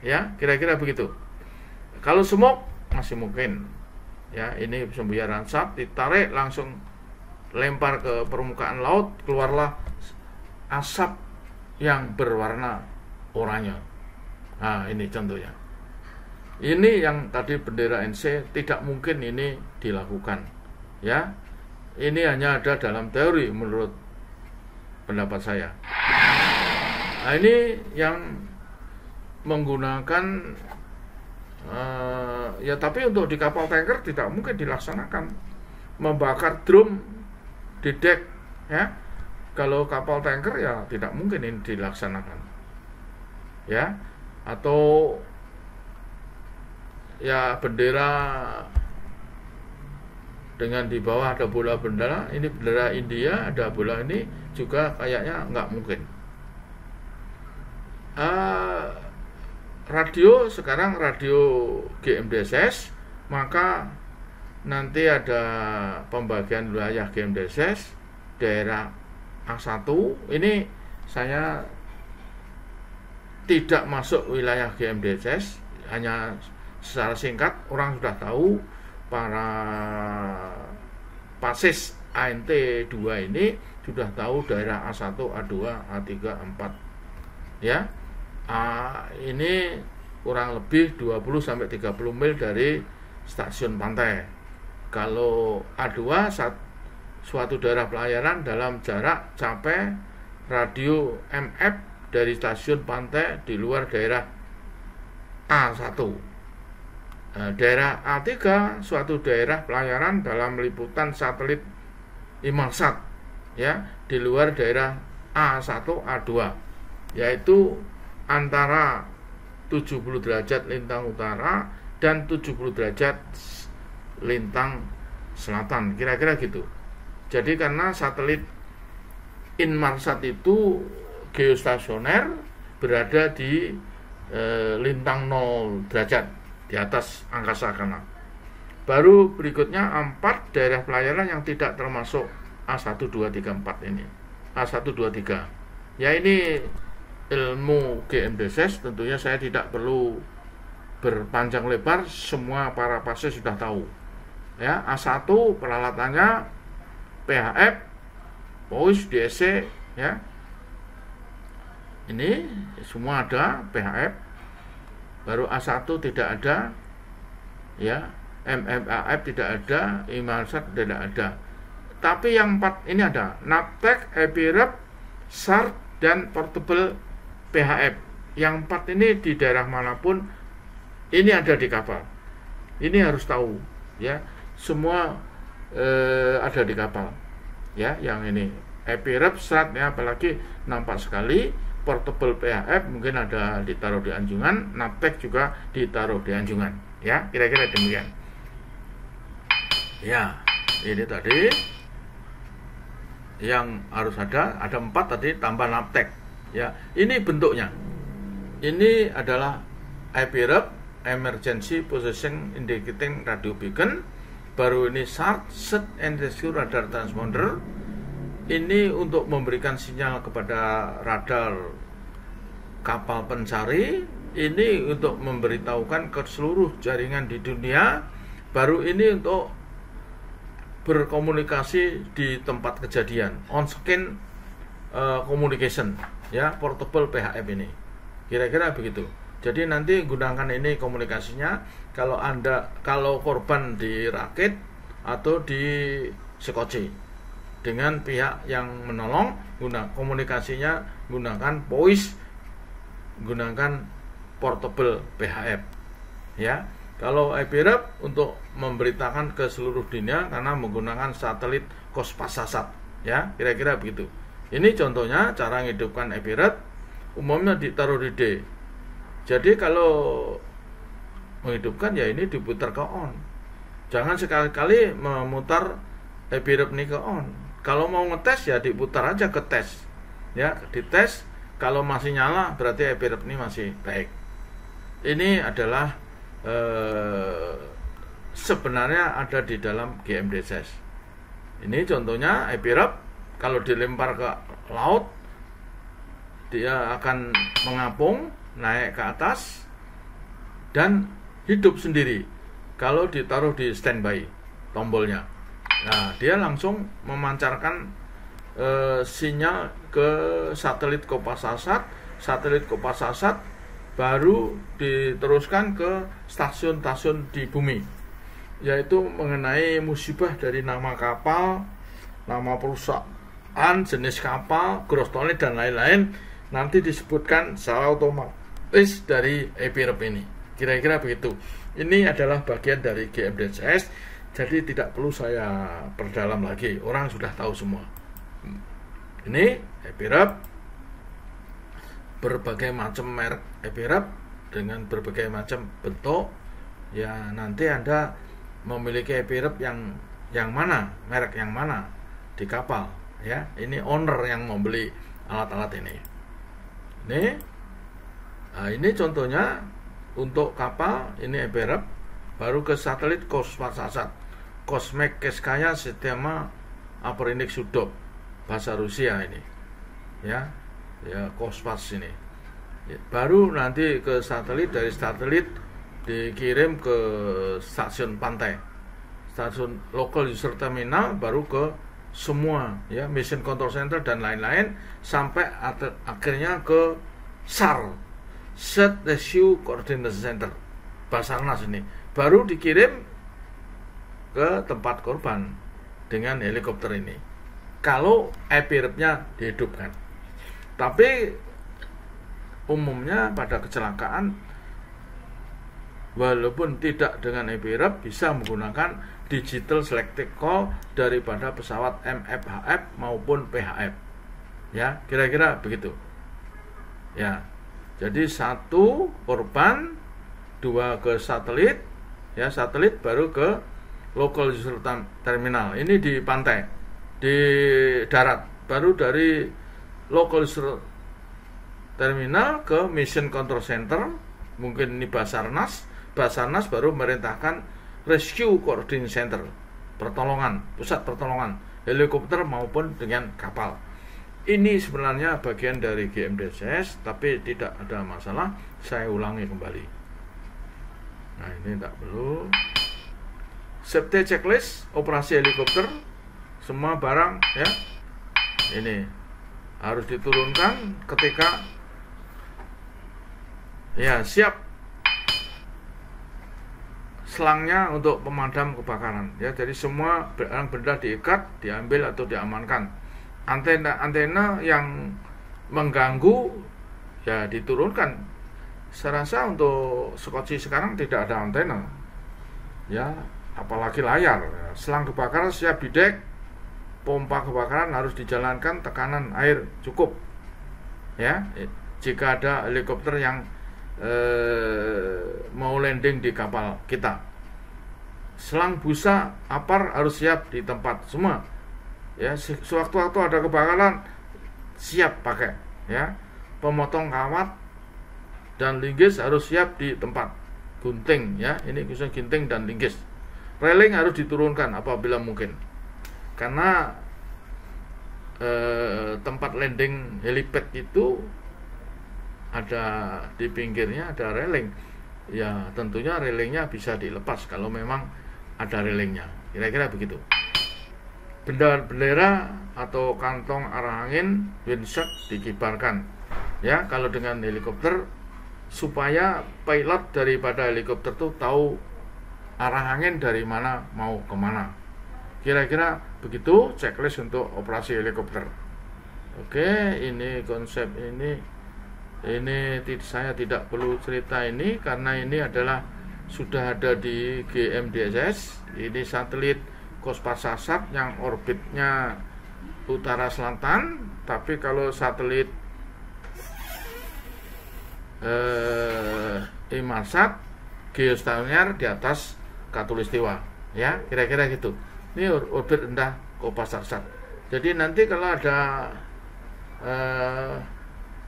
ya kira-kira begitu. Kalau smoke masih mungkin, ya ini sembuyaran asap ditarik langsung lempar ke permukaan laut, keluarlah asap yang berwarna oranye. Nah ini contohnya. Ini yang tadi bendera NC tidak mungkin ini dilakukan, ya ini hanya ada dalam teori menurut pendapat saya. Nah ini yang menggunakan ya tapi untuk di kapal tanker tidak mungkin dilaksanakan membakar drum di dek, ya kalau kapal tanker ya tidak mungkin ini dilaksanakan, ya atau ya bendera dengan di bawah ada bola bendera, ini bendera India ada bola, ini juga kayaknya nggak mungkin. Radio sekarang radio GMDSS, maka nanti ada pembagian wilayah GMDSS daerah A1. Ini saya tidak masuk wilayah GMDSS, hanya secara singkat orang sudah tahu, para pasis ANT 2 ini sudah tahu daerah A1, A2, A3, A4, ya. Ini kurang lebih 20-30 mil dari stasiun pantai. Kalau A2 suatu daerah pelayaran dalam jarak capai radio MF dari stasiun pantai di luar daerah A1. Daerah A3 suatu daerah pelayaran dalam liputan satelit Inmarsat, ya di luar daerah A1 A2, yaitu antara 70 derajat lintang utara dan 70 derajat lintang selatan, kira-kira gitu. Jadi karena satelit Inmarsat itu geostasioner berada di lintang 0 derajat di atas angkasa kana. Baru berikutnya 4 daerah pelayaran yang tidak termasuk A1, 2, 3, 4 ini. A1, 2, 3. Ya ini ilmu GMDSS, tentunya saya tidak perlu berpanjang lebar, semua para pasis sudah tahu. Ya, A1 peralatannya PHF, POIS, DSC, ya. Ini semua ada PHF. Baru A1 tidak ada, ya. MMAF tidak ada, Inmarsat tidak ada. Tapi yang 4 ini ada, Naptek, Epirep, SAR, dan Portable PHF. Yang 4 ini di daerah manapun ini ada di kapal. Ini harus tahu, ya. Semua ada di kapal. ya, yang ini epirep serat ya, apalagi nampak sekali. Portable PHF mungkin ada ditaruh di anjungan, naptek juga ditaruh di anjungan, ya, kira-kira demikian. Ya, ini tadi yang harus ada 4 tadi tambah naptek, ya. Ini bentuknya. Ini adalah epirep, emergency position indicating radio beacon. Baru ini SART, Search and Rescue Radar Transponder. Ini untuk memberikan sinyal kepada radar kapal pencari. Ini untuk memberitahukan ke seluruh jaringan di dunia. Baru ini untuk berkomunikasi di tempat kejadian, on-screen communication, ya, portable PHF ini. Kira-kira begitu. Jadi nanti gunakan ini komunikasinya kalau korban dirakit atau disekoci dengan pihak yang menolong, komunikasinya gunakan voice, gunakan portable PHF, ya. Kalau epirep untuk memberitakan ke seluruh dunia karena menggunakan satelit Cospas-Sat, ya, kira-kira begitu. Ini contohnya cara menghidupkan epirep, umumnya ditaruh di D. Jadi kalau menghidupkan ya ini diputar ke on. Jangan sekali-kali memutar epirep ini ke on. Kalau mau ngetes ya diputar aja ke tes, ya, dites. Kalau masih nyala berarti epirep ini masih baik. Ini adalah sebenarnya ada di dalam GMDSS. Ini contohnya epirep. Kalau dilempar ke laut dia akan mengapung naik ke atas dan hidup sendiri. Kalau ditaruh di standby tombolnya, nah dia langsung memancarkan sinyal ke satelit Cospas-Sat. Satelit Cospas-Sat baru diteruskan ke stasiun-stasiun di bumi, yaitu mengenai musibah dari nama kapal, nama perusahaan, jenis kapal, gross tonnage dan lain-lain, nanti disebutkan secara otomatis dari epirep ini. Kira-kira begitu. Ini adalah bagian dari GMDSS, jadi tidak perlu saya perdalam lagi, orang sudah tahu semua. Ini epirep, berbagai macam merek epirep dengan berbagai macam bentuk. Ya, nanti Anda memiliki epirep yang mana, merek yang mana di kapal, ya. Ini owner yang membeli alat-alat ini. Ini contohnya untuk kapal, ini epirep, baru ke satelit Cospas-Sat, Kosmическая Система Опорных Судов, bahasa Rusia ini, ya Cospas ini. Baru nanti ke satelit, dari satelit dikirim ke stasiun pantai, stasiun local user terminal, baru ke semua, ya, mission control center dan lain-lain, sampai akhirnya ke SAR, Search Rescue Coordination Center, Basarnas ini, baru dikirim ke tempat korban dengan helikopter ini. Kalau epirepnya dihidupkan, tapi umumnya pada kecelakaan walaupun tidak dengan epirep bisa menggunakan digital selective call daripada pesawat MFHF maupun PHF, ya, kira-kira begitu, ya. Jadi 1 korban, 2 ke satelit, ya, satelit baru ke local user terminal, ini di pantai, di darat, baru dari local user terminal ke mission control center, mungkin ini Basarnas baru merintahkan rescue coordination center, pertolongan, pusat pertolongan, helikopter maupun dengan kapal. Ini sebenarnya bagian dari GMDSS, tapi tidak ada masalah, saya ulangi kembali. Nah, ini tidak perlu. Safety checklist operasi helikopter, semua barang, ya, ini harus diturunkan ketika, ya, siap selangnya untuk pemadam kebakaran, ya. Jadi semua barang benda diikat, diambil atau diamankan. Antena yang mengganggu ya diturunkan. Saya rasa untuk Skoci sekarang tidak ada antena, ya, apalagi layar. Selang kebakaran siap didek, pompa kebakaran harus dijalankan, tekanan air cukup. Ya, jika ada helikopter yang mau landing di kapal kita, selang busa APAR harus siap di tempat semua. Ya, sewaktu-waktu ada kebakaran siap pakai. Ya, pemotong kawat dan linggis harus siap di tempat. Gunting, ya, ini khususnya gunting dan linggis. Railing harus diturunkan apabila mungkin, karena tempat landing helipad itu ada di pinggirnya ada railing. Ya, tentunya railingnya bisa dilepas kalau memang ada railingnya. Kira-kira begitu. Bendera atau kantong arah angin windshield dikibarkan. Ya, kalau dengan helikopter, supaya pilot daripada helikopter itu tahu arah angin dari mana mau kemana. Kira-kira begitu checklist untuk operasi helikopter. Oke, ini konsep ini saya tidak perlu cerita ini karena ini adalah sudah ada di GMDSS. Ini satelit Kospasat yang orbitnya utara selatan, tapi kalau satelit Inmarsat geostasioner di atas Khatulistiwa. Ya, kira-kira gitu. Ini orbit rendah Kospasat. Jadi nanti kalau ada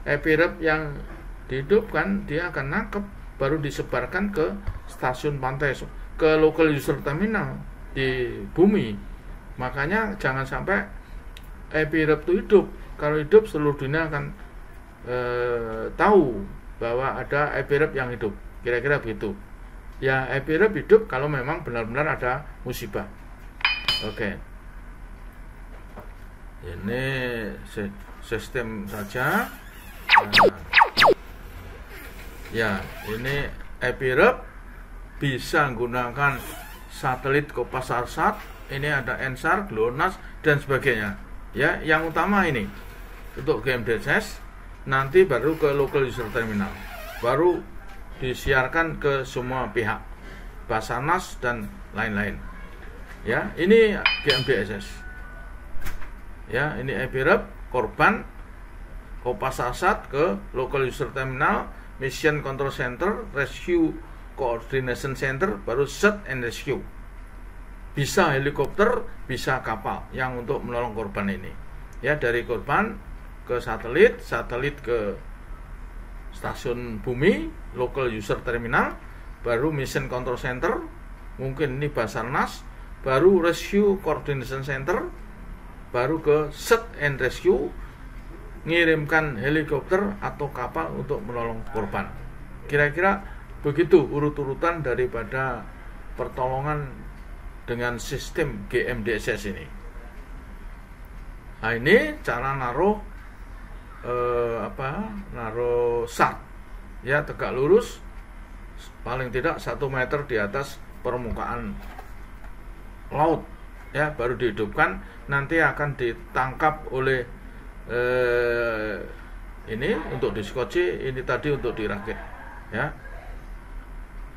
epirep yang dihidupkan, dia akan nangkep, baru disebarkan ke stasiun pantai, ke local user terminal di bumi. Makanya jangan sampai epirep itu hidup. Kalau hidup, seluruh dunia akan tahu bahwa ada epirep yang hidup. Kira-kira begitu. Ya, epirep hidup kalau memang benar-benar ada musibah. Oke. Ini sistem saja. Ya, ini epirep bisa menggunakan satelit Kospasat. Ini ada ENSAR, GLONASS dan sebagainya. Ya, yang utama ini untuk GMDSS, nanti baru ke local user terminal, baru disiarkan ke semua pihak, Basarnas dan lain-lain. Ya, ini GMDSS. Ya, ini epirep korban Kospasat ke local user terminal, mission control center, rescue coordination center, baru search and rescue. Bisa helikopter, bisa kapal yang untuk menolong korban ini. Ya, dari korban ke satelit, satelit ke stasiun bumi, local user terminal, baru mission control center, mungkin ini Basarnas, baru rescue coordination center, baru ke search and rescue, ngirimkan helikopter atau kapal untuk menolong korban. Kira-kira begitu urut-urutan daripada pertolongan dengan sistem GMDSS ini. Nah, ini cara naruh naruh SAT, ya, tegak lurus, paling tidak 1 meter di atas permukaan laut, ya, baru dihidupkan. Nanti akan ditangkap oleh ini untuk diskoci, ini tadi untuk dirakit, ya,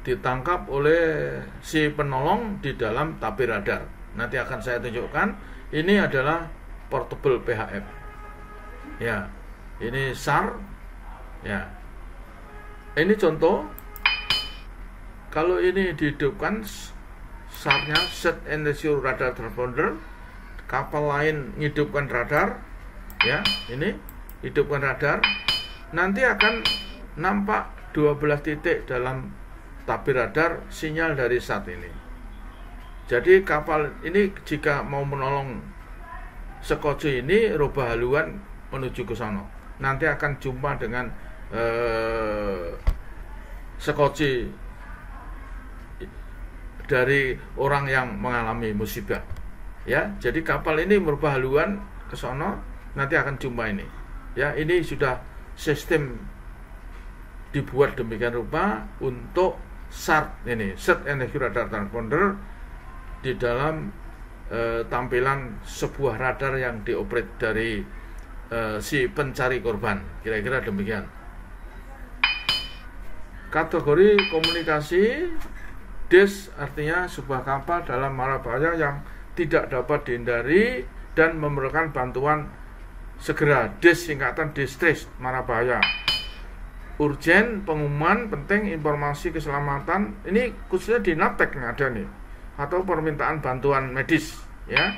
ditangkap oleh si penolong di dalam tabir radar. Nanti akan saya tunjukkan. Ini adalah portable PHF, ya, ini SAR, ya, ini contoh. Kalau ini dihidupkan, SAR-nya Search and Rescue Radar Transponder, kapal lain menghidupkan radar, ya, ini hidupkan radar, nanti akan nampak 12 titik dalam tabir radar sinyal dari SAT ini. Jadi kapal ini jika mau menolong sekoci ini rubah haluan menuju ke sana, nanti akan jumpa dengan sekoci dari orang yang mengalami musibah. Ya, jadi kapal ini merubah haluan ke sana, nanti akan jumpa ini. Ya, ini sudah sistem dibuat demikian rupa untuk SAR ini, Search and Rescue Radar Transponder, di dalam tampilan sebuah radar yang dioperate dari si pencari korban. Kira-kira demikian. Kategori komunikasi, DES artinya sebuah kapal dalam mara bahaya yang tidak dapat dihindari, dan memerlukan bantuan segera. DIS singkatan distress, mara bahaya. Urgen, pengumuman penting, informasi keselamatan. Ini khususnya di NAPTEK ada nih, atau permintaan bantuan medis ya.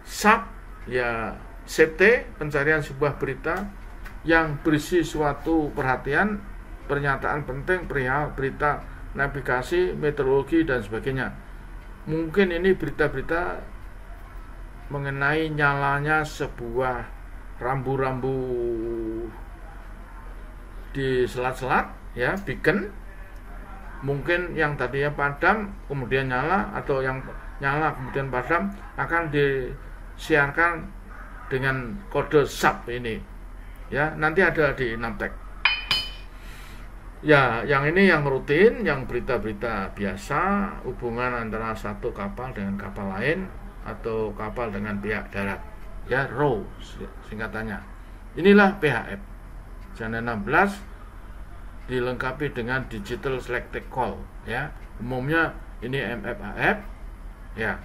SAP ya, safety, pencarian sebuah berita yang berisi suatu perhatian, pernyataan penting, perihal berita, navigasi, meteorologi dan sebagainya. Mungkin ini berita-berita mengenai nyalanya sebuah rambu-rambu di selat-selat ya, beacon. Mungkin yang tadinya padam kemudian nyala, atau yang nyala kemudian padam, akan disiarkan dengan kode SAP ini ya, nanti ada di NAPTEK ya. Yang ini yang rutin, yang berita-berita biasa, hubungan antara satu kapal dengan kapal lain atau kapal dengan pihak darat ya, ROW singkatannya. Inilah PHF channel 16 dilengkapi dengan digital selected call ya, umumnya ini MFAF ya.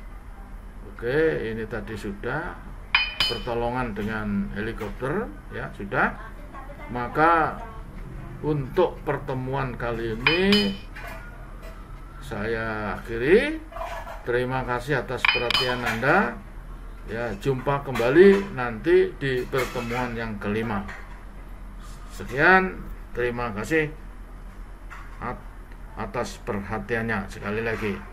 Oke, ini tadi sudah pertolongan dengan helikopter ya, sudah. Maka untuk pertemuan kali ini saya akhiri. Terima kasih atas perhatian Anda ya. Jumpa kembali nanti di pertemuan yang kelima. Sekian, terima kasih atas perhatiannya sekali lagi.